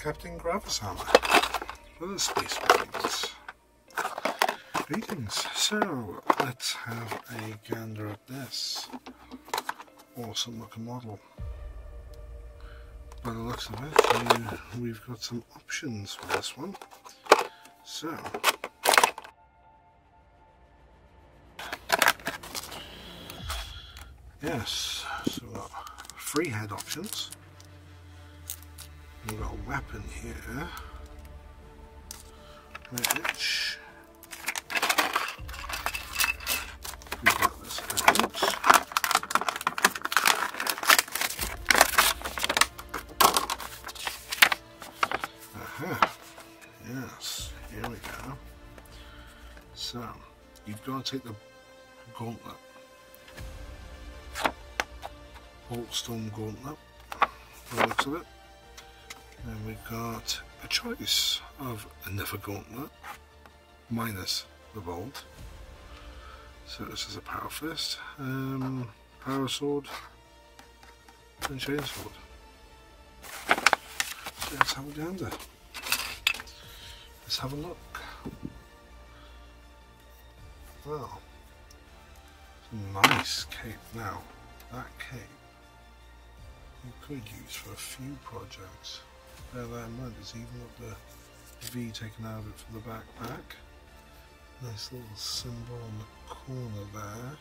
Captain Gravis armor for the Space Marines. Greetings. So let's have a gander at this awesome looking model. By the looks of it, we've got some options for this one. So yes, so we've got 3 head options. We've got a weapon here, which we've got this out. Yes, here we go. So you've got to take the gauntlet, Boltstone gauntlet, by the looks of it. And we've got a choice of another gauntlet minus the bolt. So this is a power fist, power sword, and chain sword. So let's have a gander. Let's have a look. Well, it's a nice cape. Now, that cape you could use for a few projects. Bear that in mind, it's even got the V taken out of it for the backpack. Nice little symbol on the corner there.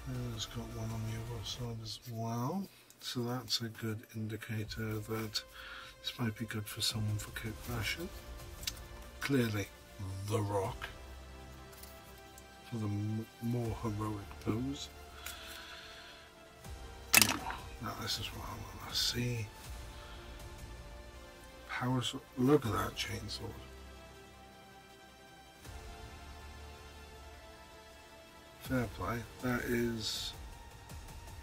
And it's got one on the other side as well. So that's a good indicator that this might be good for someone for kitbashing. Clearly, The Rock for the more heroic pose. Ooh, now this is what I want to see. Power sword. Look at that chainsword. Fair play. That is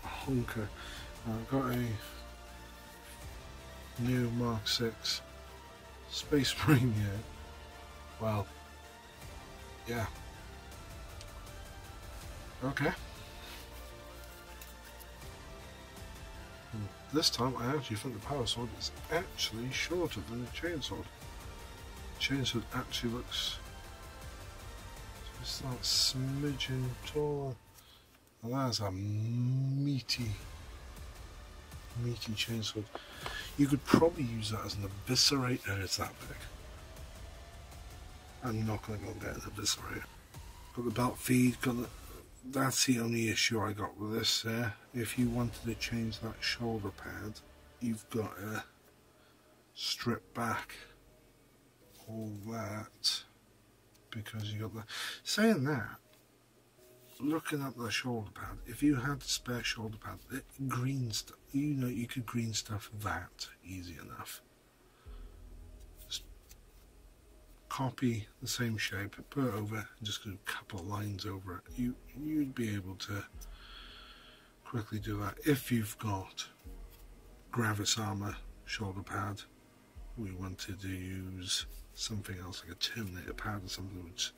a honker. I've got a new Mark 6 Space Marine here. Well, yeah. Okay. And this time I actually think the power sword is actually shorter than the chainsword. The chainsword actually looks just that smidgen taller. And that's a meaty chainsword. You could probably use that as an eviscerator. It's that big. I'm not going to go and get an eviscerator. Got the belt feed, that's the only issue I got with this there. If you wanted to change that shoulder pad, you've got to strip back all that, because you got the... Saying that, looking at the shoulder pad, if you had a spare shoulder pad, green stuff, you know, you could green stuff that easy enough. Just copy the same shape, put it over, and just do a couple of lines over it. You'd be able to quickly do that. If you've got Gravis armor shoulder pad, we wanted to use something else like a Terminator pad or something which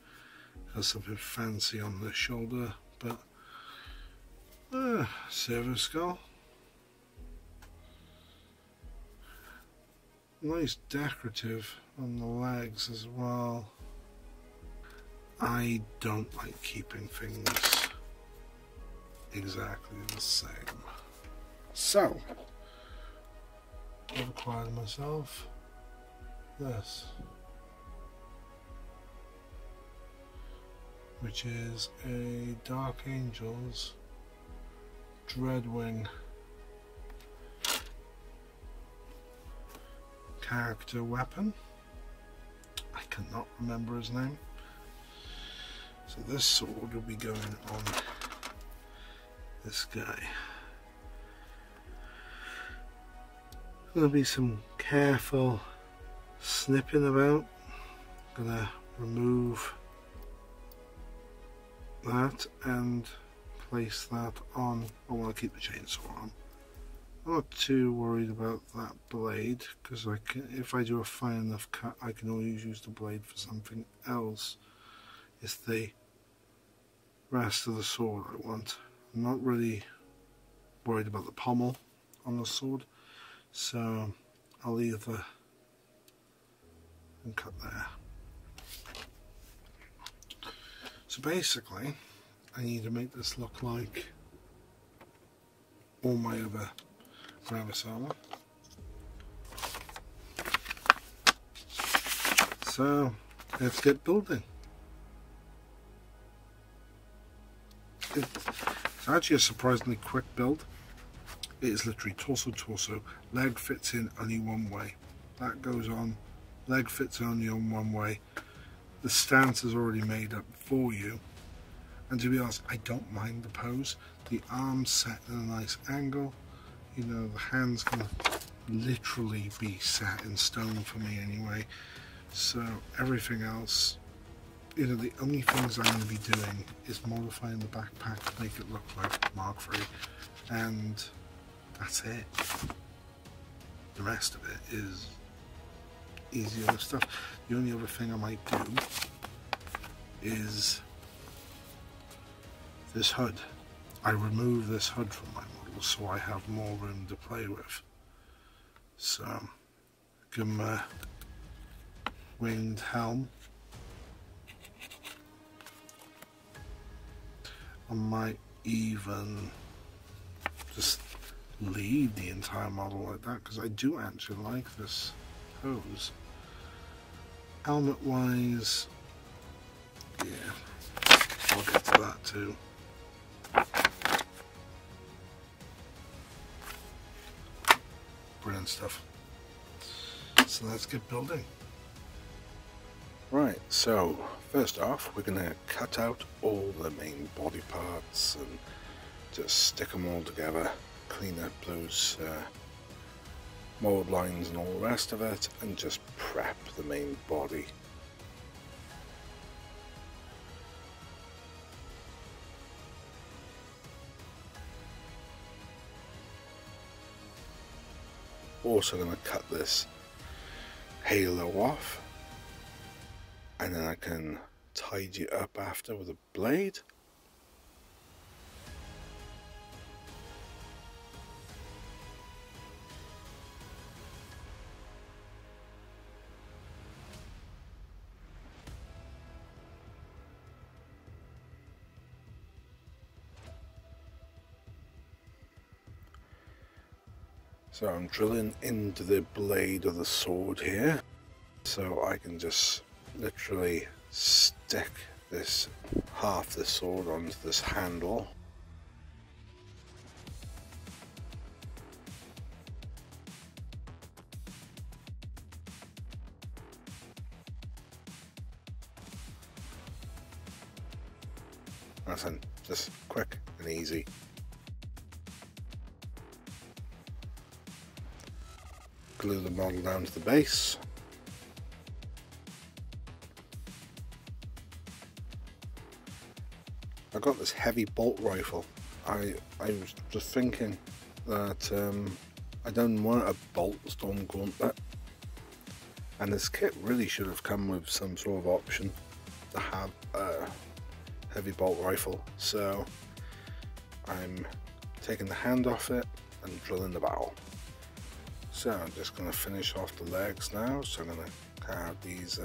has something fancy on the shoulder, but Servo Skull, nice decorative on the legs as well. I don't like keeping things exactly the same, so I've acquired myself this, which is a Dark Angels Dreadwing character weapon. I cannot remember his name. So this sword will be going on this guy. There'll be some careful snipping about. I'm gonna remove that and place that on. I want to keep the chainsaw on. I'm not too worried about that blade, because if I do a fine enough cut, I can always use the blade for something else. It's the rest of the sword I want. I'm not really worried about the pommel on the sword, so I'll leave the and cut there. So basically I need to make this look like all my other Gravis armor. So let's get building. It's actually a surprisingly quick build. It is literally torso, leg fits in only one way. That goes on, leg fits only on one way. The stance is already made up for you. And to be honest, I don't mind the pose. The arms set in a nice angle. You know, the hands can literally be set in stone for me anyway. So everything else, you know, the only things I'm going to be doing is modifying the backpack to make it look like Mark III, and that's it. The rest of it is easy enough stuff. The only other thing I might do is this hood. I remove this hood from my model so I have more room to play with. So give them a winged helm. I might even just leave the entire model like that because I do actually like this pose. Helmet wise, yeah, I'll get to that too. Brilliant stuff. So let's get building. Right, so first off we're going to cut out all the main body parts and just stick them all together, clean up those mold lines and all the rest of it, and just prep the main body. Also going to cut this halo off, and then I can tidy it up after with a blade. So I'm drilling into the blade of the sword here, so I can just literally stick this half the sword onto this handle. That's it, just quick and easy. Glue the model down to the base. I got this heavy bolt rifle. I was just thinking that I don't want a bolt storm gauntlet, and this kit really should have come with some sort of option to have a heavy bolt rifle. So I'm taking the hand off it and drilling the barrel. So I'm just going to finish off the legs now. So I'm going to cut out these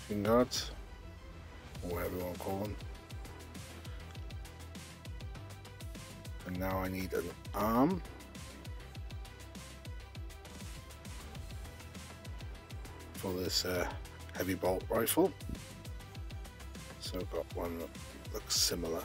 shin guards, or whatever you want to call them. And now I need an arm. For this heavy bolt rifle. So I've got one that looks similar.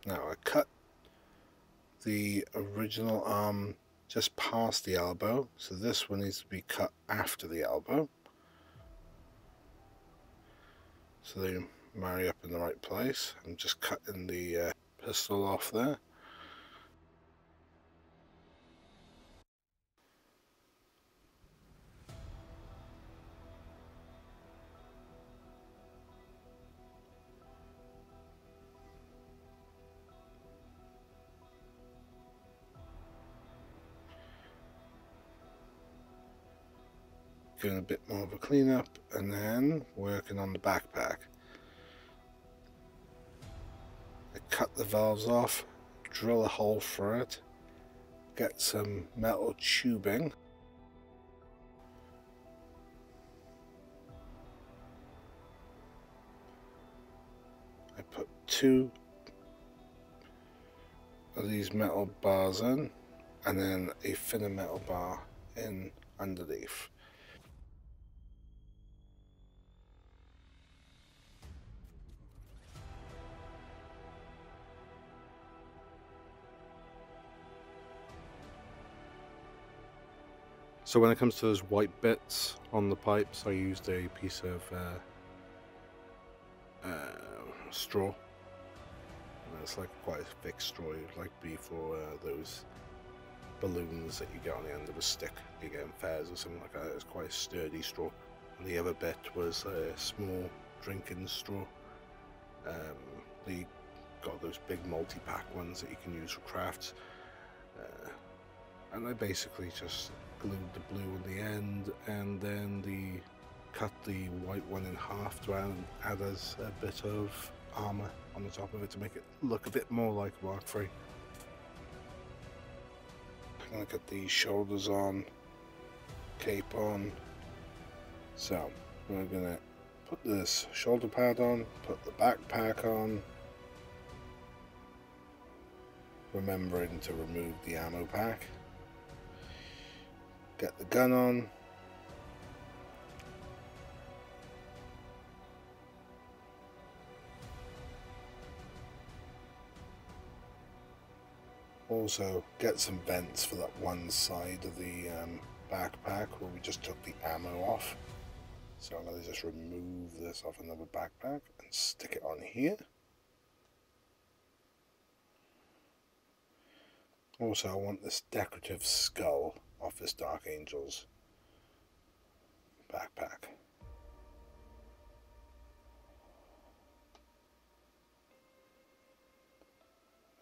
Now I cut the original arm just past the elbow, so this one needs to be cut after the elbow, so they marry up in the right place. I'm just cutting the pistol off there. doing a bit more of a cleanup, and then working on the backpack. I cut the valves off, drill a hole through it, get some metal tubing. I put 2 of these metal bars in, and then a thinner metal bar in underneath. So when it comes to those white bits on the pipes, I used a piece of straw. And it's like quite a thick straw, like be for those balloons that you get on the end of a stick you get in fairs or something like that. It's quite a sturdy straw. And the other bit was a small drinking straw. They got those big multi-pack ones that you can use for crafts. And I basically just glued the blue on the end, and then cut the white one in half to add as a bit of armor on the top of it to make it look a bit more like Mark III. I'm gonna get the shoulders on, cape on. So we're gonna put this shoulder pad on, put the backpack on, remembering to remove the ammo pack. Get the gun on. Also get some vents for that one side of the backpack where we just took the ammo off. So I'm going to just remove this off another backpack and stick it on here. Also, I want this decorative skull off this Dark Angel's backpack.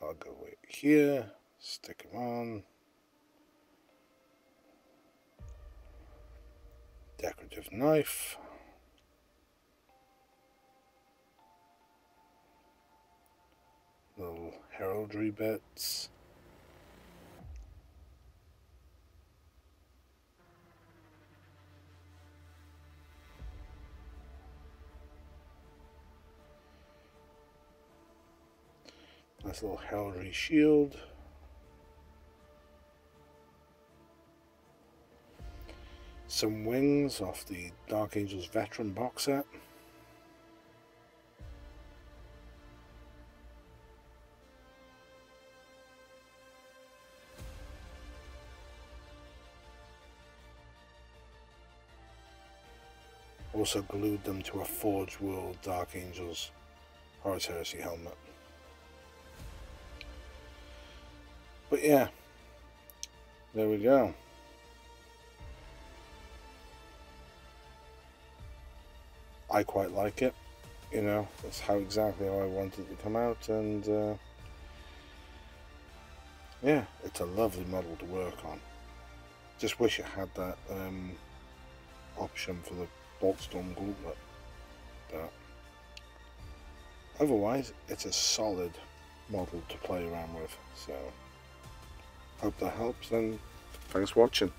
I'll go right here, stick him on. Decorative knife. Little heraldry bits. Nice little heraldry shield. Some wings off the Dark Angel's Veteran box set. Also glued them to a Forge World Dark Angel's Horus Heresy helmet. But yeah, there we go. I quite like it, you know, that's how exactly how I wanted it to come out, and yeah, it's a lovely model to work on. Just wish it had that option for the Boltstorm Gauntlet, but otherwise it's a solid model to play around with. So hope that helps, and thanks for watching.